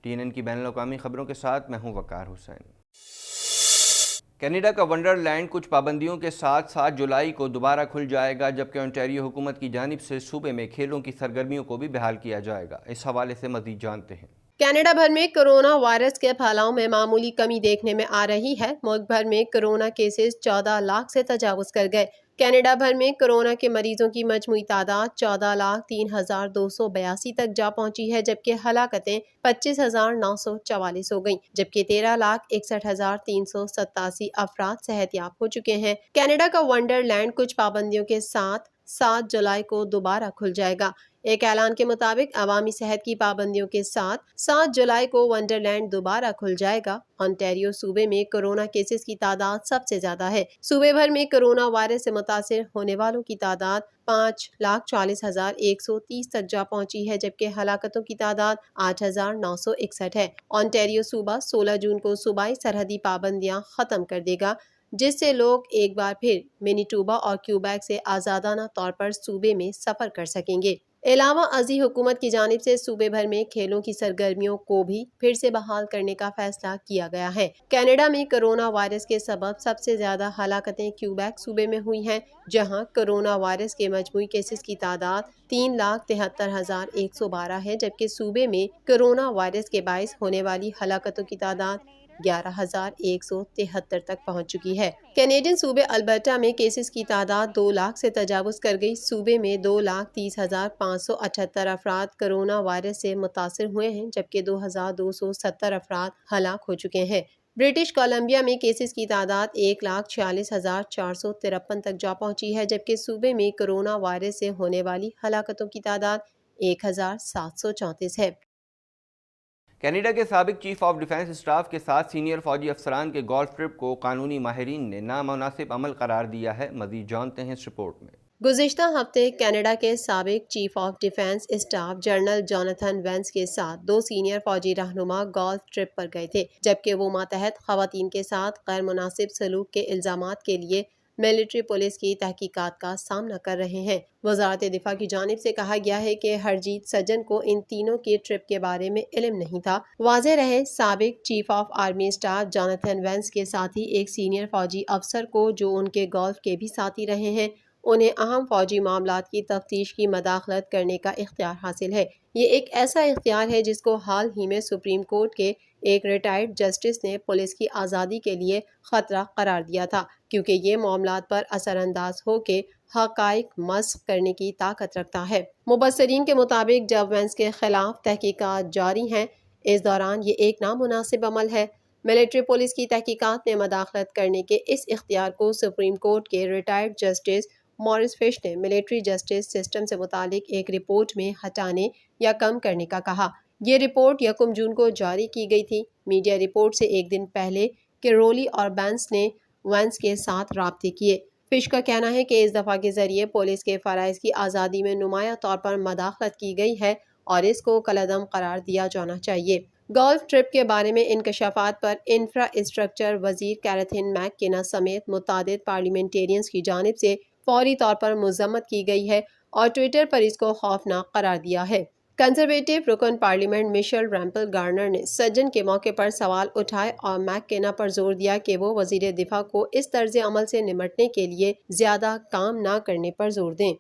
TNN کی بین الاقوامی خبروں کے ساتھ میں ہوں وقار حسین۔ کینیڈا کا ونڈر لینڈ کچھ پابندیوں کے ساتھ 7 جولائی کو دوبارہ کھل جائے گا، جبکہ اونٹاریو حکومت کی جانب سے صوبے میں کھیلوں کی سرگرمیوں کو بھی بحال کیا جائے گا۔ اس حوالے سے مزید جانتے ہیں۔ کینیڈا بھر میں کرونا وائرس کے پھیلاؤ میں معمولی کمی دیکھنے میں آ رہی ہے۔ ملک بھر میں کرونا کیسز 14 لاکھ سے تجاوز کر گئے۔ کینیڈا بھر میں کرونا کے مریضوں کی مجموعی تعداد 14,03,282 تک جا پہنچی ہے، جبکہ ہلاکتیں 25,944 ہو گئیں، جبکہ 13,61,387 افراد صحت یاب ہو چکے ہیں۔ کینیڈا کا ونڈر لینڈ کچھ پابندیوں کے ساتھ 7 جولائی کو دوبارہ کھل جائے گا۔ ایک اعلان کے مطابق عوامی صحت کی پابندیوں کے ساتھ 7 جولائی کو ونڈر لینڈ دوبارہ کھل جائے گا۔ اونٹاریو صوبے میں کرونا کیسز کی تعداد سب سے زیادہ ہے۔ صوبے بھر میں کرونا وائرس سے متاثر ہونے والوں کی تعداد 5,40,130 تک جا پہنچی ہے، جبکہ ہلاکتوں کی تعداد 8,961 ہے۔ اونٹاریو صوبہ 16 جون کو صوبائی سرحدی پابندیاں ختم کر دے گا، جس سے لوگ ایک بار پھر مینیٹوبا اور کیوبیک سے آزادانہ طور پر صوبے میں سفر کر سکیں گے۔ علاوہ ازیں حکومت کی جانب سے صوبے بھر میں کھیلوں کی سرگرمیوں کو بھی پھر سے بحال کرنے کا فیصلہ کیا گیا ہے۔ کینیڈا میں کرونا وائرس کے سبب سب سے زیادہ ہلاکتیں کیوبیک صوبے میں ہوئی ہیں، جہاں کرونا وائرس کے مجموعی کیسز کی تعداد 3,73,112 ہے، جبکہ صوبے میں کرونا وائرس کے باعث ہونے والی ہلاکتوں کی تعداد 11,173 تک پہنچ چکی ہے۔ کینیڈین صوبے البرٹا میں کیسز کی تعداد 2 لاکھ سے تجاوز کر گئی۔ صوبے میں 2,30,578 افراد کرونا وائرس سے متاثر ہوئے ہیں، جبکہ 2,270 افراد ہلاک ہو چکے ہیں۔ برٹش کولمبیا میں کیسز کی تعداد 1,46,453 تک جا پہنچی ہے، جبکہ صوبے میں کرونا وائرس سے ہونے والی ہلاکتوں کی تعداد 1,734 ہے۔ کینیڈا کے سابق چیف آف ڈیفنس اسٹاف کے ساتھ سینئر فوجی افسران کے گولف ٹرپ کو قانونی ماہرین نے نامناسب عمل قرار دیا ہے۔ مزید جانتے ہیں اس رپورٹ میں۔ گزشتہ ہفتے کینیڈا کے سابق chief of defence staff general Jonathan Vance کے ساتھ 2 سینئر فوجی رہنما گولف ٹرپ پر گئے تھے، جبکہ وہ ماتحت خواتین کے ساتھ غیر مناسب سلوک کے الزامات کے لیے ملٹری پولیس کی تحقیقات کا سامنا کر رہے ہیں۔ وزارت دفاع کی جانب سے کہا گیا ہے کہ ہرجیت سجن کو ان تینوں کی ٹرپ کے بارے میں علم نہیں تھا۔ واضح رہے، سابق chief of army staff Jonathan Vance کے ساتھی ایک سینئر فوجی افسر کو، جو ان کے گولف کے بھی ساتھی رہے ہیں، انہیں اہم فوجی معاملات کی تفتیش کی مداخلت کرنے کا اختیار حاصل ہے۔ یہ ایک ایسا اختیار ہے جس کو حال ہی میں سپریم کورٹ کے ایک ریٹائرڈ جسٹس نے پولیس کی آزادی کے لیے خطرہ قرار دیا تھا، کیونکہ یہ معاملات پر اثر انداز ہو کے حقائق مسخ کرنے کی طاقت رکھتا ہے۔ مبصرین کے مطابق جب وینس کے خلاف تحقیقات جاری ہیں، اس دوران یہ ایک نامناسب عمل ہے۔ ملٹری پولیس کی تحقیقات میں مداخلت کرنے کے اس اختیار کو سپریم کورٹ کے ریٹائرڈ جسٹس مورس فش نے ملٹری جسٹس سسٹم سے متعلق ایک رپورٹ میں ہٹانے یا کم کرنے کا کہا۔ یہ رپورٹ 1 جون کو جاری کی گئی تھی۔ میڈیا رپورٹ سے ایک دن پہلے کیرولی اور بینس نے وینس کے ساتھ رابطے کیے۔ فش کا کہنا ہے کہ اس دفعہ کے ذریعے پولیس کے فرائض کی آزادی میں نمایاں طور پر مداخلت کی گئی ہے اور اس کو کالعدم قرار دیا جانا چاہیے۔ گولف ٹرپ کے بارے میں انکشافات پر انفراسٹرکچر وزیر کیتھرین میک کینا سمیت متعدد پارلیمنٹیرینز کی جانب سے فوری طور پر مذمت کی گئی ہے اور ٹویٹر پر اس کو خوفناک قرار دیا ہے۔ کنزرویٹو رکن پارلیمنٹ میشل ریمپل گارنر نے سجن کے موقع پر سوال اٹھائے اور میک کینا پر زور دیا کہ وہ وزیر دفاع کو اس طرز عمل سے نمٹنے کے لیے زیادہ کام نہ کرنے پر زور دیں۔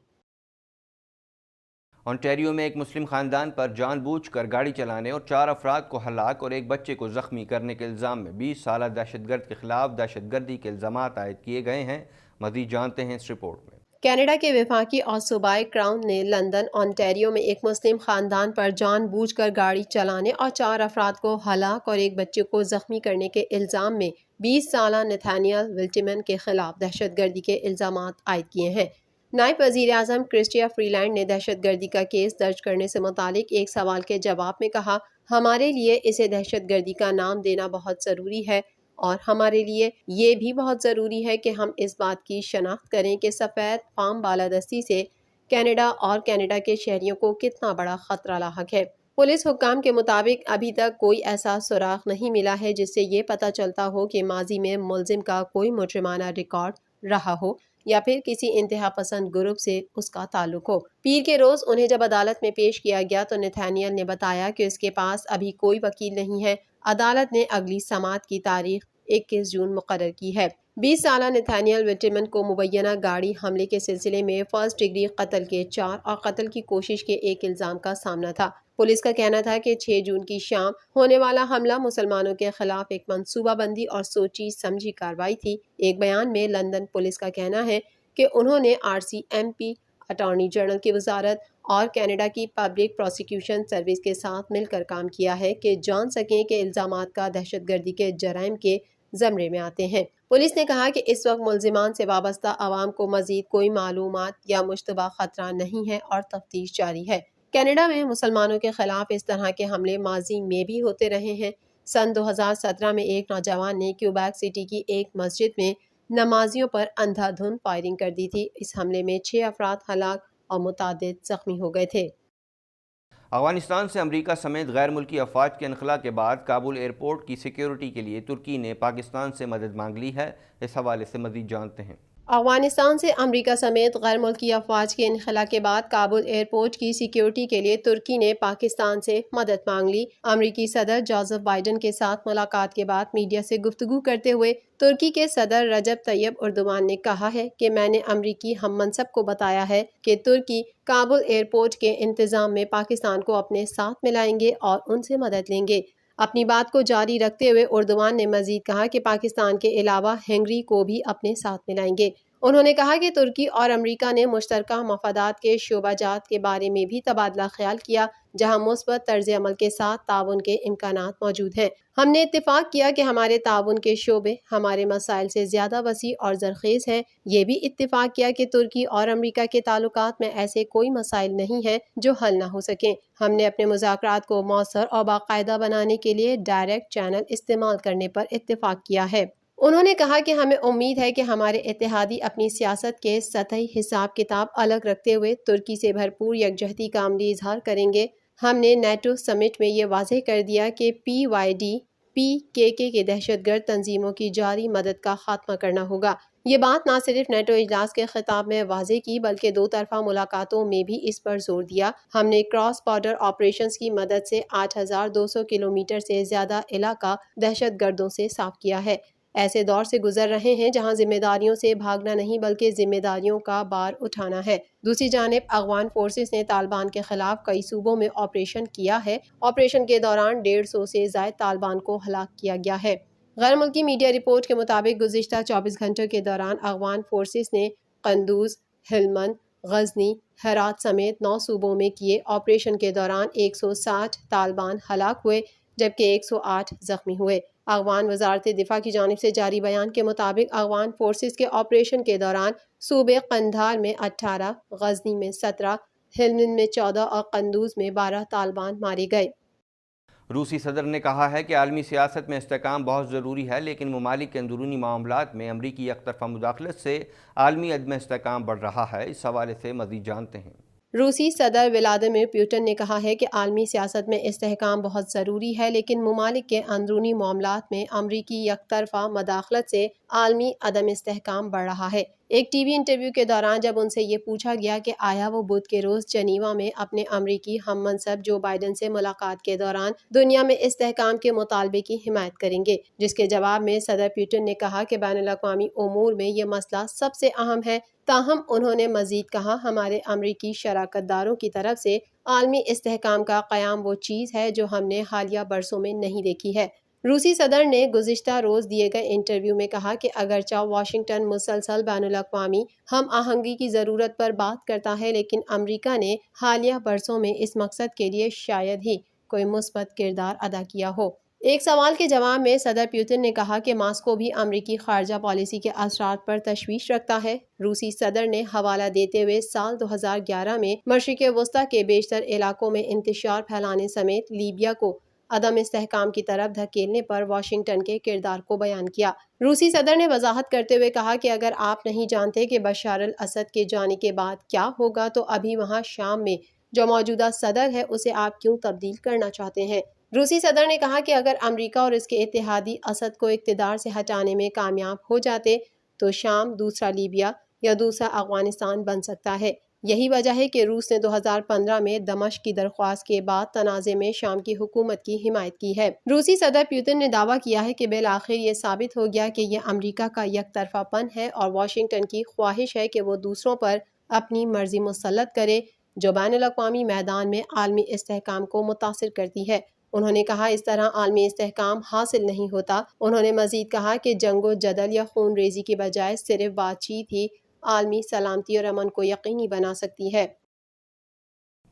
اونٹاریو میں ایک مسلم خاندان پر جان بوجھ کر گاڑی چلانے اور 4 افراد کو ہلاک اور ایک بچے کو زخمی کرنے کے الزام میں 20 سالہ دہشت گرد کے خلاف دہشت گردی کے الزامات عائد کیے گئے ہیں۔ مزید جانتے ہیں اس رپورٹ میں۔ کینیڈا کے وفاقی اور صوبائی کراؤن نے لندن اونٹاریو میں ایک مسلم خاندان پر جان بوجھ کر گاڑی چلانے اور 4 افراد کو ہلاک اور ایک بچے کو زخمی کرنے کے الزام میں 20 سالہ نتھانیل ولٹمن کے خلاف دہشت گردی کے الزامات عائد کیے ہیں۔ نائب وزیر اعظم کرسٹیا فری لینڈ نے دہشت گردی کا کیس درج کرنے سے متعلق ایک سوال کے جواب میں کہا، ہمارے لیے اسے دہشت گردی کا نام دینا بہت ضروری ہے اور ہمارے لیے یہ بھی بہت ضروری ہے کہ ہم اس بات کی شناخت کریں کہ سفید فام بالادستی سے کینیڈا اور کینیڈا کے شہریوں کو کتنا بڑا خطرہ لاحق ہے۔ پولیس حکام کے مطابق ابھی تک کوئی ایسا سراغ نہیں ملا ہے جس سے یہ پتہ چلتا ہو کہ ماضی میں ملزم کا کوئی مجرمانہ ریکارڈ رہا ہو یا پھر کسی انتہا پسند گروپ سے اس کا تعلق ہو۔ پیر کے روز انہیں جب عدالت میں پیش کیا گیا تو نتھانیل نے بتایا کہ اس کے پاس ابھی کوئی وکیل نہیں ہے۔ عدالت نے اگلی سماعت کی تاریخ 21 جون مقرر کی ہے۔ 20 سالہ نتھانیل وٹمن کو مبینہ گاڑی حملے کے سلسلے میں فرسٹ ڈگری قتل کے 4 اور قتل کی کوشش کے 1 الزام کا سامنا تھا۔ پولیس کا کہنا تھا کہ 6 جون کی شام ہونے والا حملہ مسلمانوں کے خلاف ایک منصوبہ بندی اور سوچی سمجھی کارروائی تھی۔ ایک بیان میں لندن پولیس کا کہنا ہے کہ انہوں نے RCMP، اٹارنی جنرل کی وزارت اور کینیڈا کی پبلک پروسیکیوشن سروس کے ساتھ مل کر کام کیا ہے کہ جان سکیں کہ الزامات کا دہشت گردی کے جرائم کے زمرے میں آتے ہیں۔ پولیس نے کہا کہ اس وقت ملزمان سے وابستہ عوام کو مزید کوئی معلومات یا مشتبہ خطرہ نہیں ہے اور تفتیش جاری ہے۔ کینیڈا میں مسلمانوں کے خلاف اس طرح کے حملے ماضی میں بھی ہوتے رہے ہیں۔ سن 2017 میں ایک نوجوان نے کیوبیک سٹی کی ایک مسجد میں نمازیوں پر اندھا دھند فائرنگ کر دی تھی۔ اس حملے میں 6 افراد ہلاک اور متعدد زخمی ہو گئے تھے۔ افغانستان سے امریکہ سمیت غیر ملکی افواج کے انخلا کے بعد کابل ایئرپورٹ کی سیکیورٹی کے لیے ترکی نے پاکستان سے مدد مانگ لی ہے۔ اس حوالے سے مزید جانتے ہیں۔ افغانستان سے امریکہ سمیت غیر ملکی افواج کے انخلا کے بعد کابل ایئرپورٹ کی سیکیورٹی کے لیے ترکی نے پاکستان سے مدد مانگ لی۔ امریکی صدر جوزف بائیڈن کے ساتھ ملاقات کے بعد میڈیا سے گفتگو کرتے ہوئے ترکی کے صدر رجب طیب اردوان نے کہا ہے کہ میں نے امریکی ہم منصب کو بتایا ہے کہ ترکی کابل ایئرپورٹ کے انتظام میں پاکستان کو اپنے ساتھ ملائیں گے اور ان سے مدد لیں گے۔ اپنی بات کو جاری رکھتے ہوئے اردوان نے مزید کہا کہ پاکستان کے علاوہ ہنگری کو بھی اپنے ساتھ ملائیں گے۔ انہوں نے کہا کہ ترکی اور امریکہ نے مشترکہ مفادات کے شعبہ جات کے بارے میں بھی تبادلہ خیال کیا، جہاں مثبت طرز عمل کے ساتھ تعاون کے امکانات موجود ہیں۔ ہم نے اتفاق کیا کہ ہمارے تعاون کے شعبے ہمارے مسائل سے زیادہ وسیع اور زرخیز ہیں۔ یہ بھی اتفاق کیا کہ ترکی اور امریکہ کے تعلقات میں ایسے کوئی مسائل نہیں ہیں جو حل نہ ہو سکیں۔ ہم نے اپنے مذاکرات کو مؤثر اور باقاعدہ بنانے کے لیے ڈائریکٹ چینل استعمال کرنے پر اتفاق کیا ہے۔ انہوں نے کہا کہ ہمیں امید ہے کہ ہمارے اتحادی اپنی سیاست کے سطحی حساب کتاب الگ رکھتے ہوئے ترکی سے بھرپور یکجہتی کا عملی اظہار کریں گے۔ ہم نے نیٹو سمٹ میں یہ واضح کر دیا کہ PYD PKK کے دہشت گرد تنظیموں کی جاری مدد کا خاتمہ کرنا ہوگا۔ یہ بات نہ صرف نیٹو اجلاس کے خطاب میں واضح کی بلکہ 2 طرفہ ملاقاتوں میں بھی اس پر زور دیا۔ ہم نے کراس بارڈر آپریشنز کی مدد سے 8200 کلومیٹر سے زیادہ علاقہ دہشت گردوں سے صاف کیا ہے۔ ایسے دور سے گزر رہے ہیں جہاں ذمہ داریوں سے بھاگنا نہیں بلکہ ذمہ داریوں کا بار اٹھانا ہے۔ دوسری جانب افغان فورسز نے طالبان کے خلاف کئی صوبوں میں آپریشن کیا ہے۔ آپریشن کے دوران 150 سے زائد طالبان کو ہلاک کیا گیا ہے۔ غیر ملکی میڈیا رپورٹ کے مطابق گزشتہ 24 گھنٹوں کے دوران افغان فورسز نے قندوز، ہلمند، غزنی، ہرات سمیت 9 صوبوں میں کیے آپریشن کے دوران 160 طالبان ہلاک ہوئے جبکہ 108 زخمی ہوئے۔ افغان وزارت دفاع کی جانب سے جاری بیان کے مطابق افغان فورسز کے آپریشن کے دوران صوبے قندھار میں 18، غزنی میں 17، ہلمند میں 14 اور قندوز میں 12 طالبان مارے گئے۔ روسی صدر نے کہا ہے کہ عالمی سیاست میں استحکام بہت ضروری ہے، لیکن ممالک کے اندرونی معاملات میں امریکی یک طرفہ مداخلت سے عالمی عدم استحکام بڑھ رہا ہے۔ اس حوالے سے مزید جانتے ہیں۔ روسی صدر ولادیمیر پوٹن نے کہا ہے کہ عالمی سیاست میں استحکام بہت ضروری ہے، لیکن ممالک کے اندرونی معاملات میں امریکی یک طرفہ مداخلت سے عالمی عدم استحکام بڑھ رہا ہے۔ ایک ٹی وی انٹرویو کے دوران جب ان سے یہ پوچھا گیا کہ آیا وہ بدھ کے روز جنیوا میں اپنے امریکی ہم منصب جو بائیڈن سے ملاقات کے دوران دنیا میں استحکام کے مطالبے کی حمایت کریں گے، جس کے جواب میں صدر پوٹن نے کہا کہ بین الاقوامی امور میں یہ مسئلہ سب سے اہم ہے۔ تاہم انہوں نے مزید کہا ہمارے امریکی شراکت داروں کی طرف سے عالمی استحکام کا قیام وہ چیز ہے جو ہم نے حالیہ برسوں میں نہیں دیکھی ہے۔ روسی صدر نے گزشتہ روز دیے گئے انٹرویو میں کہا کہ اگرچہ واشنگٹن مسلسل بین الاقوامی ہم آہنگی کی ضرورت پر بات کرتا ہے، لیکن امریکہ نے حالیہ برسوں میں اس مقصد کے لیے شاید ہی کوئی مثبت کردار ادا کیا ہو۔ ایک سوال کے جواب میں صدر پوتن نے کہا کہ ماسکو بھی امریکی خارجہ پالیسی کے اثرات پر تشویش رکھتا ہے۔ روسی صدر نے حوالہ دیتے ہوئے سال 2011 میں مشرق وسطیٰ کے بیشتر علاقوں میں انتشار پھیلانے سمیت لیبیا کو عدم استحکام کی طرف دھکیلنے پر واشنگٹن کے کردار کو بیان کیا۔ روسی صدر نے وضاحت کرتے ہوئے کہا کہ اگر آپ نہیں جانتے کہ بشار الاسد کے جانے کے بعد کیا ہوگا تو ابھی وہاں شام میں جو موجودہ صدر ہے اسے آپ کیوں تبدیل کرنا چاہتے ہیں۔ روسی صدر نے کہا کہ اگر امریکہ اور اس کے اتحادی اسد کو اقتدار سے ہٹانے میں کامیاب ہو جاتے تو شام دوسرا لیبیا یا دوسرا افغانستان بن سکتا ہے۔ یہی وجہ ہے کہ روس نے 2015 میں دمشق کی درخواست کے بعد تنازع میں شام کی حکومت کی حمایت کی ہے۔ روسی صدر پیوٹن نے دعویٰ کیا ہے کہ بالآخر یہ ثابت ہو گیا کہ یہ امریکہ کا یک طرفہ پن ہے اور واشنگٹن کی خواہش ہے کہ وہ دوسروں پر اپنی مرضی مسلط کرے جو بین الاقوامی میدان میں عالمی استحکام کو متاثر کرتی ہے۔ انہوں نے کہا اس طرح عالمی استحکام حاصل نہیں ہوتا۔ انہوں نے مزید کہا کہ جنگ و جدل یا خون ریزی کی بجائے صرف بات چیت ہی عالمی سلامتی اور امن کو یقینی بنا سکتی ہے۔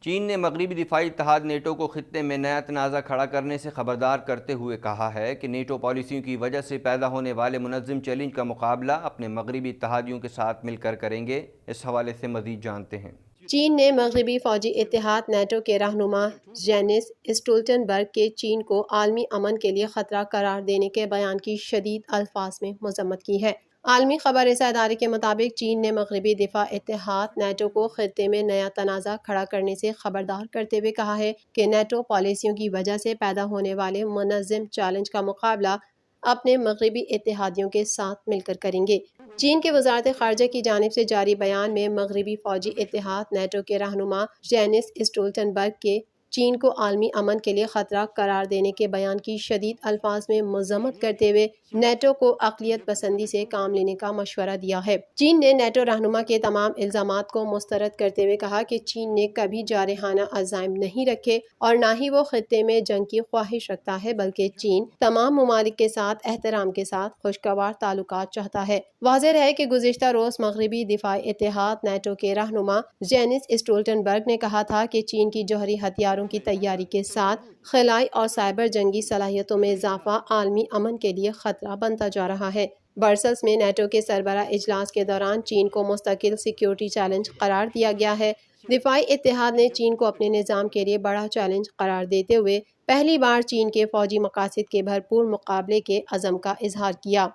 چین نے مغربی دفاعی اتحاد نیٹو کو خطے میں نیا تنازع کھڑا کرنے سے خبردار کرتے ہوئے کہا ہے کہ نیٹو پالیسیوں کی وجہ سے پیدا ہونے والے منظم چیلنج کا مقابلہ اپنے مغربی اتحادیوں کے ساتھ مل کر کریں گے۔ اس حوالے سے مزید جانتے ہیں۔ چین نے مغربی فوجی اتحاد نیٹو کے رہنما جینس اسٹولٹنبرگ کے چین کو عالمی امن کے لیے خطرہ قرار دینے کے بیان کی شدید الفاظ میں مذمت کی ہے۔ عالمی خبر رساں ادارے کے مطابق چین نے مغربی دفاع اتحاد نیٹو کو خطے میں نیا تنازع کھڑا کرنے سے خبردار کرتے ہوئے کہا ہے کہ نیٹو پالیسیوں کی وجہ سے پیدا ہونے والے منظم چیلنج کا مقابلہ اپنے مغربی اتحادیوں کے ساتھ مل کر کریں گے۔ چین کے وزارت خارجہ کی جانب سے جاری بیان میں مغربی فوجی اتحاد نیٹو کے رہنما جینس اسٹولٹنبرگ کے چین کو عالمی امن کے لیے خطرہ قرار دینے کے بیان کی شدید الفاظ میں مذمت کرتے ہوئے نیٹو کو اقلیت پسندی سے کام لینے کا مشورہ دیا ہے۔ چین نے نیٹو رہنما کے تمام الزامات کو مسترد کرتے ہوئے کہا کہ چین نے کبھی جارحانہ عزائم نہیں رکھے اور نہ ہی وہ خطے میں جنگ کی خواہش رکھتا ہے، بلکہ چین تمام ممالک کے ساتھ احترام کے ساتھ خوشگوار تعلقات چاہتا ہے۔ واضح ہے کہ گزشتہ روز مغربی دفاعی اتحاد نیٹو کے رہنما جینس اسٹولٹنبرگ نے کہا تھا کہ چین کی جوہری ہتھیاروں کی تیاری کے ساتھ خلائی اور سائبر جنگی صلاحیتوں میں اضافہ عالمی امن کے لیے خطرہ بنتا جا رہا ہے۔ برسلز میں نیٹو کے سربراہ اجلاس کے دوران چین کو مستقل سیکیورٹی چیلنج قرار دیا گیا ہے۔ دفاعی اتحاد نے چین کو اپنے نظام کے لیے بڑا چیلنج قرار دیتے ہوئے پہلی بار چین کے فوجی مقاصد کے بھرپور مقابلے کے عزم کا اظہار کیا۔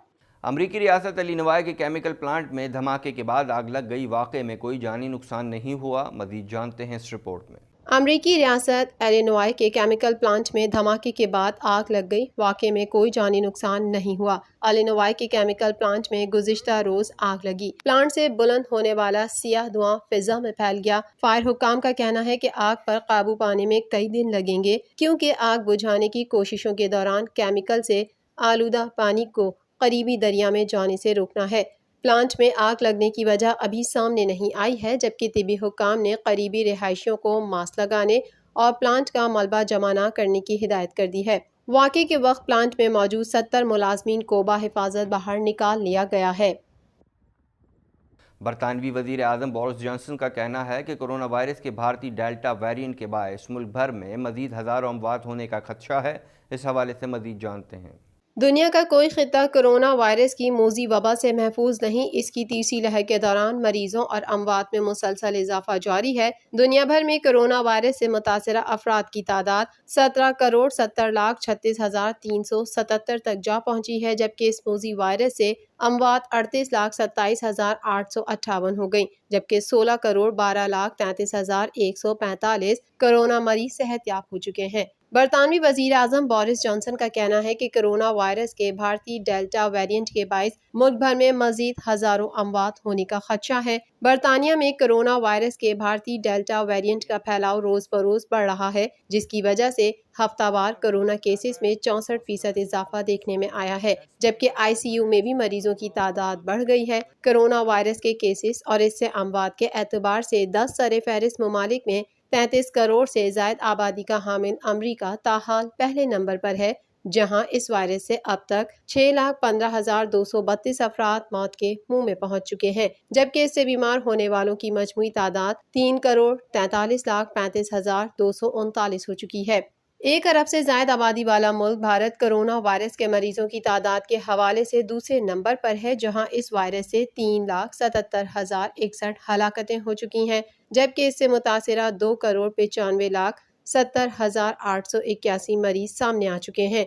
امریکی ریاست الینوائے کے کیمیکل پلانٹ میں دھماکے کے بعد آگ لگ گئی۔ واقعے میں کوئی جانی نقصان نہیں ہوا۔ مزید جانتے ہیں اس رپورٹ میں۔ امریکی ریاست الینوائے کے کیمیکل پلانٹ میں دھماکے کے بعد آگ لگ گئی۔ واقعے میں کوئی جانی نقصان نہیں ہوا۔ الینوائے کے کیمیکل پلانٹ میں گزشتہ روز آگ لگی۔ پلانٹ سے بلند ہونے والا سیاہ دھواں فضا میں پھیل گیا۔ فائر حکام کا کہنا ہے کہ آگ پر قابو پانے میں کئی دن لگیں گے، کیونکہ آگ بجھانے کی کوششوں کے دوران کیمیکل سے آلودہ پانی کو قریبی دریا میں جانے سے روکنا ہے۔ پلانٹ میں آگ لگنے کی وجہ ابھی سامنے نہیں آئی ہے، جبکہ طبی حکام نے قریبی رہائشیوں کو ماسک لگانے اور پلانٹ کا ملبہ جمع نہ کرنے کی ہدایت کر دی ہے۔ واقعے کے وقت پلانٹ میں موجود 70 ملازمین کو بحفاظت باہر نکال لیا گیا ہے۔ برطانوی وزیر اعظم بورس جانسن کا کہنا ہے کہ کرونا وائرس کے بھارتی ڈیلٹا ویرینٹ کے باعث ملک بھر میں مزید ہزاروں اموات ہونے کا خدشہ ہے۔ اس حوالے سے مزید جانتے ہیں۔ دنیا کا کوئی خطہ کرونا وائرس کی موذی وبا سے محفوظ نہیں۔ اس کی تیسری لہر کے دوران مریضوں اور اموات میں مسلسل اضافہ جاری ہے۔ دنیا بھر میں کرونا وائرس سے متاثرہ افراد کی تعداد 17,70,36,377 تک جا پہنچی ہے، جبکہ اس موذی وائرس سے اموات 38,27,858 ہو گئیں، جبکہ 16,12,33,145 کرونا مریض صحت یاب ہو چکے ہیں۔ برطانوی وزیر اعظم بورس جانسن کا کہنا ہے کہ کرونا وائرس کے بھارتی ڈیلٹا ویرینٹ کے باعث ملک بھر میں مزید ہزاروں اموات ہونے کا خدشہ ہے۔ برطانیہ میں کرونا وائرس کے بھارتی ڈیلٹا ویرینٹ کا پھیلاؤ روز بروز بڑھ رہا ہے، جس کی وجہ سے ہفتہ وار کرونا کیسز میں 64% اضافہ دیکھنے میں آیا ہے، جبکہ ICU میں بھی مریضوں کی تعداد بڑھ گئی ہے۔ کرونا وائرس کے کیسز اور اس سے اموات کے اعتبار سے 10 سرفہرست ممالک میں 33 کروڑ سے زائد آبادی کا حامل امریکہ تاحال پہلے نمبر پر ہے، جہاں اس وائرس سے اب تک 6,15,232 افراد موت کے منہ میں پہنچ چکے ہیں، جبکہ اس سے بیمار ہونے والوں کی مجموعی تعداد 3,43,35,239 ہو چکی ہے۔ 1 ارب سے زائد آبادی والا ملک بھارت کرونا وائرس کے مریضوں کی تعداد کے حوالے سے دوسرے نمبر پر ہے، جہاں اس وائرس سے 3,77,061 ہلاکتیں ہو چکی ہیں، جبکہ اس سے متاثرہ 2,95,70,881 مریض سامنے آ چکے ہیں۔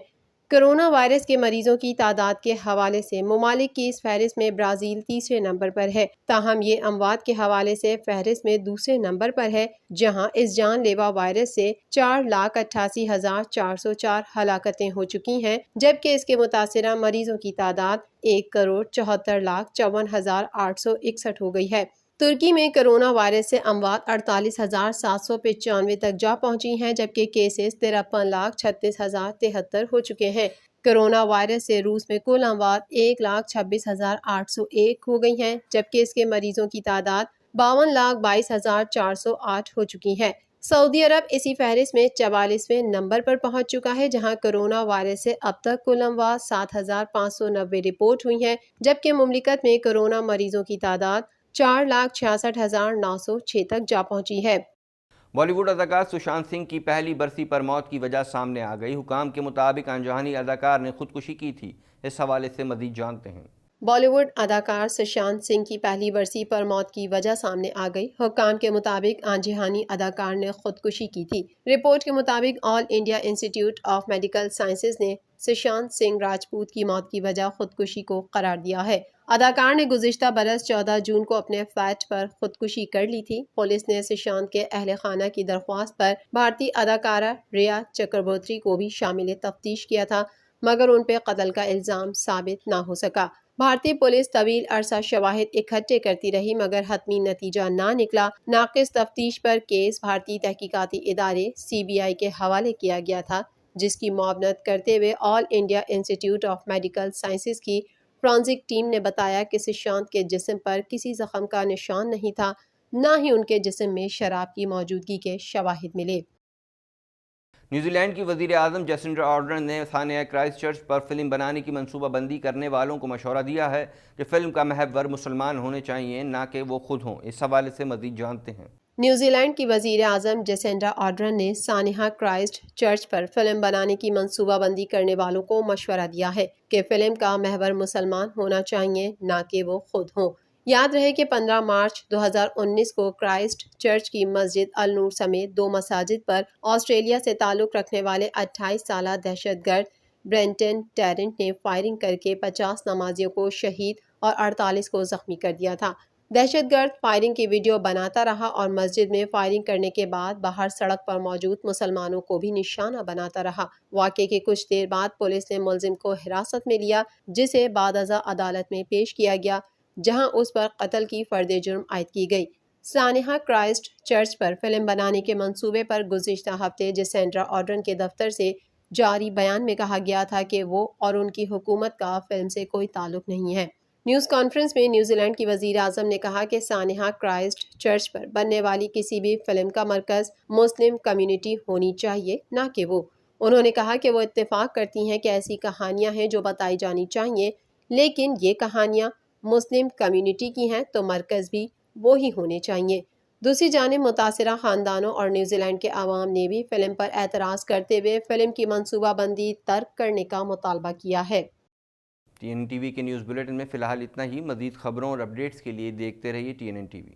کرونا وائرس کے مریضوں کی تعداد کے حوالے سے ممالک کی اس فہرست میں برازیل تیسرے نمبر پر ہے، تاہم یہ اموات کے حوالے سے فہرست میں دوسرے نمبر پر ہے، جہاں اس جان لیوا وائرس سے 4,88,404 ہلاکتیں ہو چکی ہیں، جبکہ اس کے متاثرہ مریضوں کی تعداد 1,74,54,861 ہو گئی ہے۔ ترکی میں کرونا وائرس سے اموات 48,795 تک جا پہنچی ہیں، جبکہ کیسز 53,36,073 ہو چکے ہیں۔ کرونا وائرس سے روس میں کل اموات 1,26,801 ہو گئی ہیں، جبکہ اس کے مریضوں کی تعداد 52,22,408 ہو چکی ہے۔ سعودی عرب اسی فہرست میں 44ویں نمبر پر پہنچ چکا ہے، جہاں کرونا وائرس سے اب تک کل اموات 7,590 رپورٹ ہوئی ہیں، جبکہ مملکت میں کرونا مریضوں کی تعداد 4,66,906 تک جا پہنچی ہے۔ بالی ووڈ اداکار سشانت سنگھ کی پہلی برسی پر موت کی وجہ سامنے آ گئی۔ حکام کے مطابق آنجہانی اداکار نے خودکشی کی تھی۔ اس حوالے سے مزید جانتے ہیں۔ بالی ووڈ اداکار سشانت سنگھ کی پہلی برسی پر موت کی وجہ سامنے آ گئی۔ حکام کے مطابق آنجہانی اداکار نے خودکشی کی تھی۔ رپورٹ کے مطابق آل انڈیا انسٹی ٹیوٹ آف میڈیکل سائنسز نے سشانت سنگھ راجپوت کی موت کی وجہ خودکشی کو قرار دیا ہے۔ اداکار نے گزشتہ برس 14 جون کو اپنے فلیٹ پر خودکشی کر لی تھی۔ پولیس نے سشانت کے اہل خانہ کی درخواست پر بھارتی اداکارہ ریا چکربورتی کو بھی شامل تفتیش کیا تھا، مگر ان پہ قتل کا الزام ثابت نہ ہو سکا۔ بھارتی پولیس طویل عرصہ شواہد اکٹھے کرتی رہی، مگر حتمی نتیجہ نہ نکلا۔ ناقص تفتیش پر کیس بھارتی تحقیقاتی ادارے CBI کے حوالے کیا گیا تھا، جس کی معاونت کرتے ہوئے آل انڈیا انسٹی ٹیوٹ آف میڈیکل سائنسز کی فورینسک ٹیم نے بتایا کہ سشانت کے جسم پر کسی زخم کا نشان نہیں تھا، نہ ہی ان کے جسم میں شراب کی موجودگی کے شواہد ملے۔ نیوزی لینڈ کی وزیر اعظم جیسنڈا آرڈرن نے سانحہ کرائسٹ چرچ پر فلم بنانے کی منصوبہ بندی کرنے والوں کو مشورہ دیا ہے کہ فلم کا محور مسلمان ہونے چاہیے، نہ کہ وہ خود ہوں۔ اس حوالے سے مزید جانتے ہیں۔ نیوزی لینڈ کی وزیر اعظم جیسنڈا آرڈرن نے سانحہ کرائسٹ چرچ پر فلم بنانے کی منصوبہ بندی کرنے والوں کو مشورہ دیا ہے کہ فلم کا محور مسلمان ہونا چاہیے، نہ کہ وہ خود ہوں۔ یاد رہے کہ 15 مارچ 2019 کو کرائسٹ چرچ کی مسجد النور سمیت 2 مساجد پر آسٹریلیا سے تعلق رکھنے والے 28 سالہ دہشت گرد برینٹن ٹیرنٹ نے فائرنگ کر کے 50 نمازیوں کو شہید اور 48 کو زخمی کر دیا تھا۔ دہشت گرد فائرنگ کی ویڈیو بناتا رہا اور مسجد میں فائرنگ کرنے کے بعد باہر سڑک پر موجود مسلمانوں کو بھی نشانہ بناتا رہا۔ واقعے کے کچھ دیر بعد پولیس نے ملزم کو حراست میں لیا، جسے بعد ازاں عدالت میں پیش کیا گیا، جہاں اس پر قتل کی فرد جرم عائد کی گئی۔ سانحہ کرائسٹ چرچ پر فلم بنانے کے منصوبے پر گزشتہ ہفتے جیسنڈا آرڈرن کے دفتر سے جاری بیان میں کہا گیا تھا کہ وہ اور ان کی حکومت کا فلم سے کوئی تعلق نہیں ہے۔ نیوز کانفرنس میں نیوزی لینڈ کی وزیر اعظم نے کہا کہ سانحہ کرائسٹ چرچ پر بننے والی کسی بھی فلم کا مرکز مسلم کمیونٹی ہونی چاہیے، نہ کہ وہ۔ انہوں نے کہا کہ وہ اتفاق کرتی ہیں کہ ایسی کہانیاں ہیں جو بتائی جانی چاہیے، لیکن یہ کہانیاں مسلم کمیونٹی کی ہیں تو مرکز بھی وہی ہونے چاہیے۔ دوسری جانب متاثرہ خاندانوں اور نیوزی لینڈ کے عوام نے بھی فلم پر اعتراض کرتے ہوئے فلم کی منصوبہ بندی ترک کرنے کا مطالبہ کیا ہے۔ TNN TV کے نیوز بلیٹن میں فی الحال اتنا ہی۔ مزید خبروں اور اپڈیٹس کے لیے دیکھتے رہیے TNN TV۔